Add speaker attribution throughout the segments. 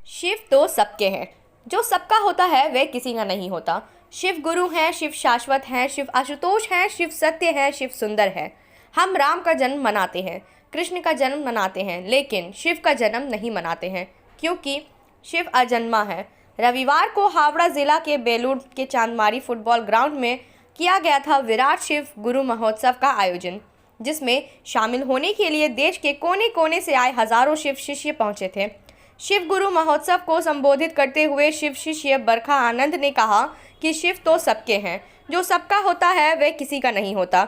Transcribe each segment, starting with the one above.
Speaker 1: शिव तो सबके हैं। जो सबका होता है वह किसी का नहीं होता। शिव गुरु हैं, शिव शाश्वत हैं, शिव आशुतोष हैं, शिव सत्य है, शिव सुंदर है। हम राम का जन्म मनाते हैं, कृष्ण का जन्म मनाते हैं, लेकिन शिव का जन्म नहीं मनाते हैं क्योंकि शिव अजन्मा है। रविवार को हावड़ा जिला के बेलूर के चांदमारी फुटबॉल ग्राउंड में किया गया था विराट शिव गुरु महोत्सव का आयोजन, जिसमें शामिल होने के लिए देश के कोने कोने से आए हजारों शिव शिष्य पहुंचे थे। शिव गुरु महोत्सव को संबोधित करते हुए शिव शिष्य बरखा आनंद ने कहा कि शिव तो सबके हैं। जो सबका होता है वह किसी का नहीं होता।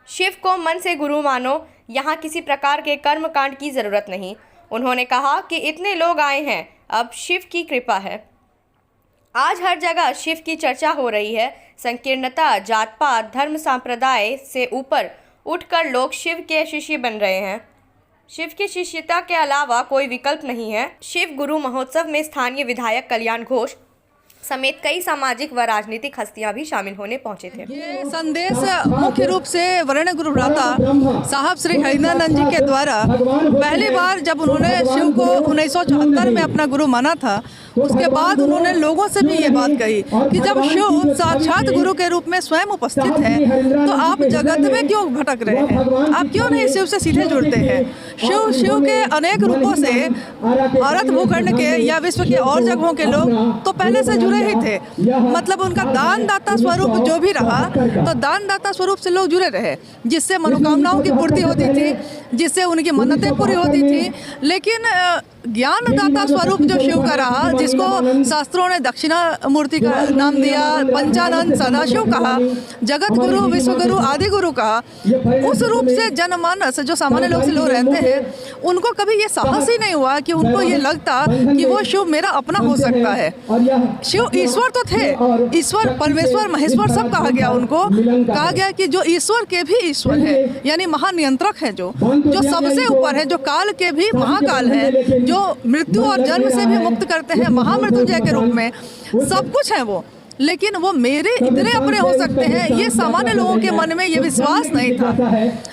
Speaker 1: शिव को मन से गुरु मानो, यहाँ किसी प्रकार के कर्म कांड की ज़रूरत नहीं। उन्होंने कहा कि इतने लोग आए हैं, अब शिव की कृपा है। आज हर जगह शिव की चर्चा हो रही है। संकीर्णता, जात पात, धर्म संप्रदाय से ऊपर उठकर लोग शिव के शिष्य बन रहे हैं। शिव की शिष्यता के अलावा कोई विकल्प नहीं है। शिव गुरु महोत्सव में स्थानीय विधायक कल्याण घोष समेत कई सामाजिक व राजनीतिक हस्तियां भी शामिल होने पहुंचे थे।
Speaker 2: ये संदेश मुख्य रूप से वर्ण गुरु भ्राता साहब श्री हरिनानंद जी के द्वारा पहली बार जब उन्होंने शिव को 1974 में अपना गुरु माना था, उसके बाद उन्होंने लोगों से भी ये बात कही कि जब शिव साक्षात गुरु के रूप में स्वयं उपस्थित है तो आप जगत में क्यों भटक रहे हैं, आप क्यों नहीं शिव से सीधे जुड़ते हैं। शिव के अनेक रूपों से भारत भूखंड के या विश्व के और जगहों के लोग तो पहले से जुड़े ही थे। मतलब उनका दान दाता स्वरूप जो भी रहा, तो दान दाता स्वरूप से लोग जुड़े रहे, जिससे मनोकामनाओं की पूर्ति होती थी, जिससे उनकी मन्नतें पूरी होती थी। लेकिन ज्ञान दाता स्वरूप जो शिव का रहा, जिसको शास्त्रों ने दक्षिणा मूर्ति का नाम दिया, पंचानंद सदाशिव कहा, जगत गुरु, विश्व गुरु, आदि गुरु कहा, उस रूप से जनमानस जो सामान्य लोग से लोग रहते हैं, उनको कभी ये साहस ही नहीं हुआ कि उनको ये लगता कि वो शिव मेरा अपना हो सकता है। शिव ईश्वर तो थे, ईश्वर, परमेश्वर, महेश्वर सब कहा गया। उनको कहा गया कि जो ईश्वर के भी ईश्वर है, यानी महानियंत्रक है, जो सबसे ऊपर है, जो काल के भी महाकाल है, जो मृत्यु और जन्म से भी मुक्त करते हैं, महामृत्युंजय के रूप में सब कुछ है वो। लेकिन वो मेरे इतने अपने हो सकते हैं, ये सामान्य लोगों के मन में ये विश्वास नहीं था।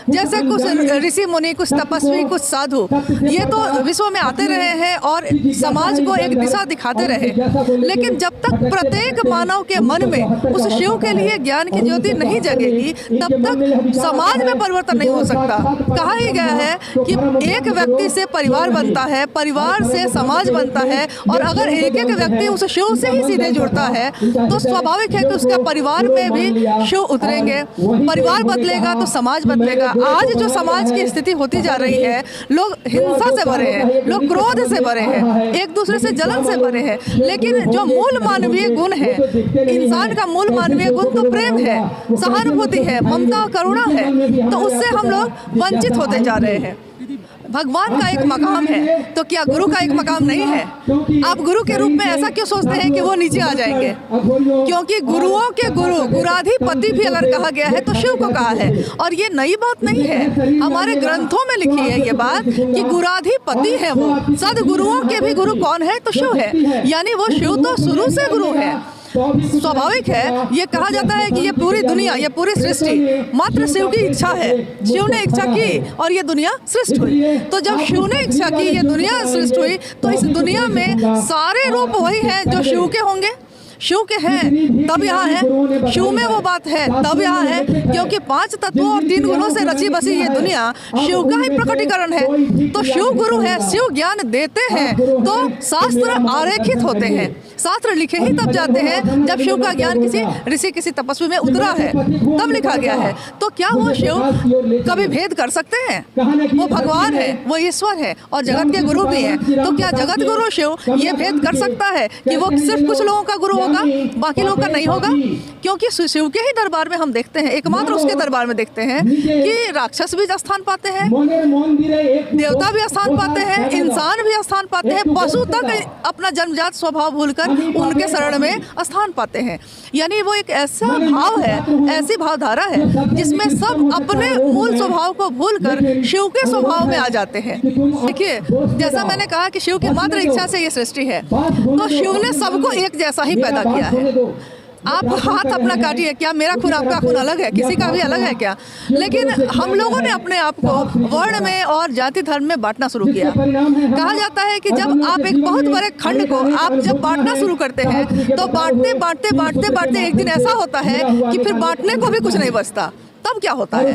Speaker 2: जैसे कुछ ऋषि मुनि, कुछ तपस्वी, कुछ साधु, ये तो विश्व में आते रहे हैं और समाज को एक दिशा दिखाते रहे, लेकिन जब तक प्रत्येक मानव के मन में उस शिव के लिए ज्ञान की ज्योति नहीं जगेगी, तब तक समाज में परिवर्तन नहीं हो सकता। कहा ही गया है कि एक व्यक्ति से परिवार बनता है, परिवार से समाज बनता है, और अगर एक एक व्यक्ति उस शिव से ही सीधे जुड़ता है तो स्वाभाविक है कि उसका परिवार में भी शिव उतरेंगे। परिवार बदलेगा तो समाज बदलेगा। आज जो समाज की स्थिति होती जा रही है, लोग हिंसा से भरे हैं, लोग क्रोध से भरे हैं, एक दूसरे से जलन से भरे हैं, लेकिन जो मूल मानवीय गुण है, इंसान का मूल मानवीय गुण तो प्रेम है, सहानुभूति है, ममता, करुणा है, तो उससे हम लोग वंचित होते जा रहे हैं। भगवान का एक मकाम है, तो क्या गुरु का एक मकाम नहीं है? आप गुरु के रूप में ऐसा क्यों सोचते हैं कि वो नीचे आ जाएंगे? क्योंकि गुरुओं के गुरु, गुराधिपति भी अगर कहा गया है तो शिव को कहा है, और ये नई बात नहीं है। हमारे ग्रंथों में लिखी है ये बात कि गुराधिपति है वो। सदगुरुओं के भी गुरु कौन है? तो शिव है, यानी वो शिव तो शुरू से गुरु है। स्वाभाविक है, ये कहा जाता है कि ये पूरी दुनिया, ये पूरी सृष्टि मात्र शिव की इच्छा है। शिव ने इच्छा की और ये दुनिया सृष्टि हुई। तो जब शिव ने इच्छा की, ये दुनिया सृष्टि हुई, तो इस दुनिया में सारे रूप वही हैं जो शिव के होंगे। शिव के हैं तब यहाँ है, शिव में वो बात है तब यहाँ है, क्योंकि 5 तत्वों और 3 गुणों से रची बसी ये दुनिया शिव का ही प्रकटीकरण है। तो शिव गुरु है, शिव ज्ञान देते हैं, तो शास्त्र आरेखित होते हैं, शास्त्र लिखे ही तब जाते हैं जब शिव का ज्ञान किसी ऋषि, किसी तपस्वी में उतरा है, तब लिखा गया है। तो क्या वो शिव कभी भेद कर सकते हैं? वो भगवान है, वो ईश्वर है और जगत के गुरु भी हैं। तो क्या जगत गुरु शिव ये भेद कर सकता है कि वो सिर्फ कुछ लोगों का गुरु होगा, बाकी लोग का नहीं होगा? क्योंकि शिव के ही दरबार में हम देखते हैं, एकमात्र उसके दरबार में देखते हैं कि राक्षस भी स्थान पाते हैं, देवता भी स्थान पाते हैं, इंसान भी स्थान पाते हैं, पशु तक अपना जन्मजात स्वभाव भूलकर उनके शरण में स्थान पाते हैं। यानी वो एक ऐसा भाव है, ऐसी भावधारा है जिसमें सब अपने मूल स्वभाव को भूलकर शिव के स्वभाव में आ जाते हैं। देखिए, जैसा मैंने कहा कि शिव की मात्र इच्छा से ये सृष्टि है, तो शिव ने सबको एक जैसा ही पैदा किया है। आप हाथ अपना काटिए, क्या मेरा खून आपका खून अलग है? किसी का भी अलग है क्या? लेकिन हम लोगों ने अपने आप को वर्ण में और जाति धर्म में बांटना शुरू किया। कहा जाता है कि जब आप एक बहुत बड़े खंड को आप जब बांटना शुरू करते हैं तो बांटते बांटते बांटते बांटते एक दिन ऐसा होता है कि फिर बांटने को भी कुछ नहीं बचता। तब क्या होता है?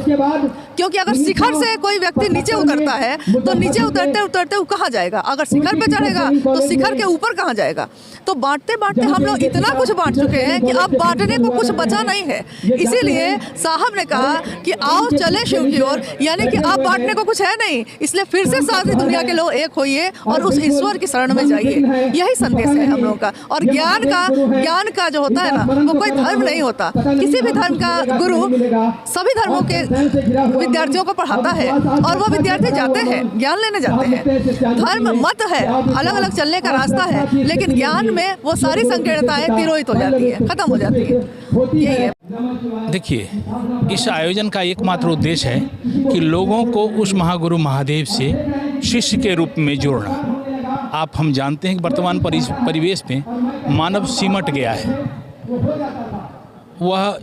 Speaker 2: क्योंकि अगर शिखर से कोई व्यक्ति नीचे उतरता है तो नीचे उतरते उतरते वो कहाँ जाएगा? अगर शिखर पे चढ़ेगा तो शिखर के ऊपर कहाँ जाएगा? तो बांटते बांटते हम लोग इतना कुछ बांट चुके हैं कि अब बांटने को कुछ बचा नहीं है। इसीलिए साहब ने कहा कि आओ चले शिव की ओर, यानी कि अब बांटने को कुछ है नहीं, इसलिए फिर से सारी दुनिया के लोग एक होइए और उस ईश्वर की शरण में जाइए। यही संदेश है हम लोगों का। और ज्ञान का जो होता है ना, वो कोई धर्म नहीं होता। किसी भी धर्म का गुरु सभी धर्मों के विद्यार्थियों को पढ़ाता है और वो विद्यार्थी जाते हैं, ज्ञान लेने जाते हैं। धर्म मत है, अलग अलग चलने का रास्ता है, लेकिन ज्ञान में वो सारी संकीर्णताएं तिरोहित हो जाती है, खत्म हो जाती है। यही है।
Speaker 3: देखिए, इस आयोजन का एकमात्र उद्देश्य है कि लोगों को उस महागुरु महादेव से शिष्य के रूप में जोड़ना। हम जानते हैं कि वर्तमान परिवेश में मानव सिमट गया है। वह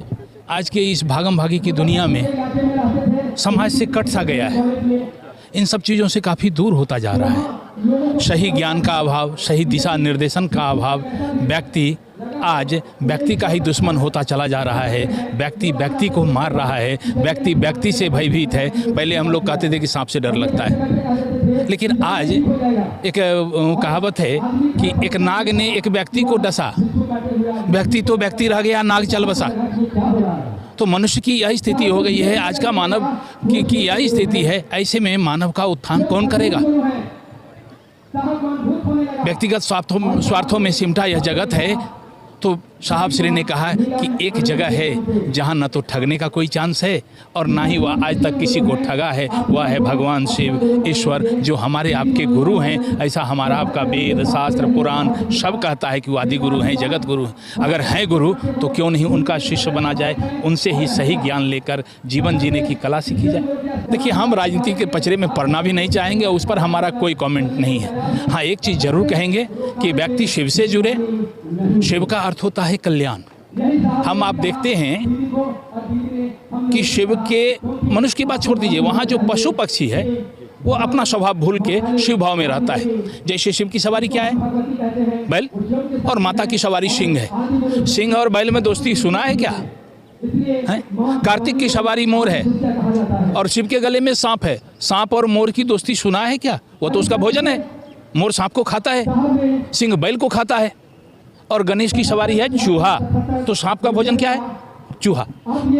Speaker 3: आज के इस भागम भागी की दुनिया में समाज से कट सा गया है। इन सब चीज़ों से काफ़ी दूर होता जा रहा है। सही ज्ञान का अभाव, सही दिशा निर्देशन का अभाव, आज व्यक्ति का ही दुश्मन होता चला जा रहा है। व्यक्ति को मार रहा है। व्यक्ति से भयभीत है। पहले हम लोग कहते थे कि सांप से डर लगता है, लेकिन आज एक कहावत है कि एक नाग ने एक व्यक्ति को डसा, व्यक्ति रह गया, नाग चल बसा। तो मनुष्य की यही स्थिति हो गई है। आज का मानव की यही स्थिति है। ऐसे में मानव का उत्थान कौन करेगा? व्यक्तिगत स्वार्थों में सिमटा यह जगत है। तो साहब श्री ने कहा कि एक जगह है जहाँ न तो ठगने का कोई चांस है और ना ही वह आज तक किसी को ठगा है। वह है भगवान शिव, ईश्वर, जो हमारे आपके गुरु हैं। ऐसा हमारा आपका वेद, शास्त्र, पुराण सब कहता है कि वो आदि गुरु हैं, जगत गुरु हैं। अगर हैं गुरु तो क्यों नहीं उनका शिष्य बना जाए, उनसे ही सही ज्ञान लेकर जीवन जीने की कला सीखी जाए। देखिए, हम राजनीति के पचड़े में पड़ना भी नहीं चाहेंगे, उस पर हमारा कोई कमेंट नहीं है। हाँ, एक चीज़ जरूर कहेंगे कि व्यक्ति शिव से जुड़े। शिव का अर्थ होता है कल्याण। आप देखते हैं कि शिव के, मनुष्य की बात छोड़ दीजिए, वहाँ जो पशु पक्षी है वो अपना स्वभाव भूल के शिव भाव में रहता है। जैसे शिव की सवारी क्या है? बैल, और माता की सवारी सिंह है। सिंह और बैल में दोस्ती सुना है क्या? है? कार्तिक की सवारी मोर है और शिव के गले में सांप है। सांप और मोर की दोस्ती सुना है क्या? वो तो उसका भोजन है। मोर सांप को खाता है, सिंह बैल को खाता है। और गणेश की सवारी है चूहा। तो सांप का भोजन क्या है? चूहा।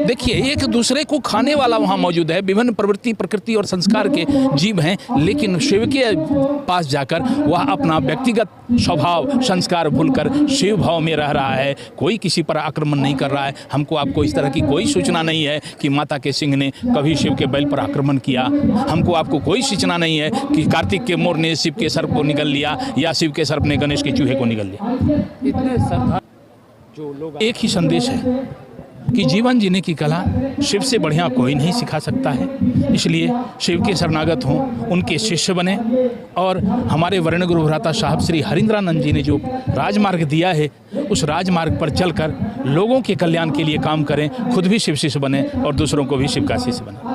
Speaker 3: देखिए, एक दूसरे को खाने वाला वहाँ मौजूद है। विभिन्न प्रवृत्ति, प्रकृति और संस्कार के जीव हैं, लेकिन शिव के पास जाकर वह अपना व्यक्तिगत स्वभाव, संस्कार भूलकर शिव भाव में रह रहा है। कोई किसी पर आक्रमण नहीं कर रहा है। हमको आपको इस तरह की कोई सूचना नहीं है कि माता के सिंह ने कभी शिव के बैल पर आक्रमण किया। हमको आपको कोई सूचना नहीं है कि कार्तिक के मोर ने शिव के सर्प को निगल लिया या शिव के सर्प ने गणेश के चूहे को निगल लिया। इतने श्रद्धा जो लोग, एक ही संदेश है कि जीवन जीने की कला शिव से बढ़िया कोई नहीं सिखा सकता है। इसलिए शिव के शरणागत हों, उनके शिष्य बने और हमारे वर्ण गुरु भ्राता साहब श्री हरिंद्रानंद जी ने जो राजमार्ग दिया है, उस राजमार्ग पर चलकर लोगों के कल्याण के लिए काम करें, खुद भी शिव शिष्य बने और दूसरों को भी शिव का शिष्य बने।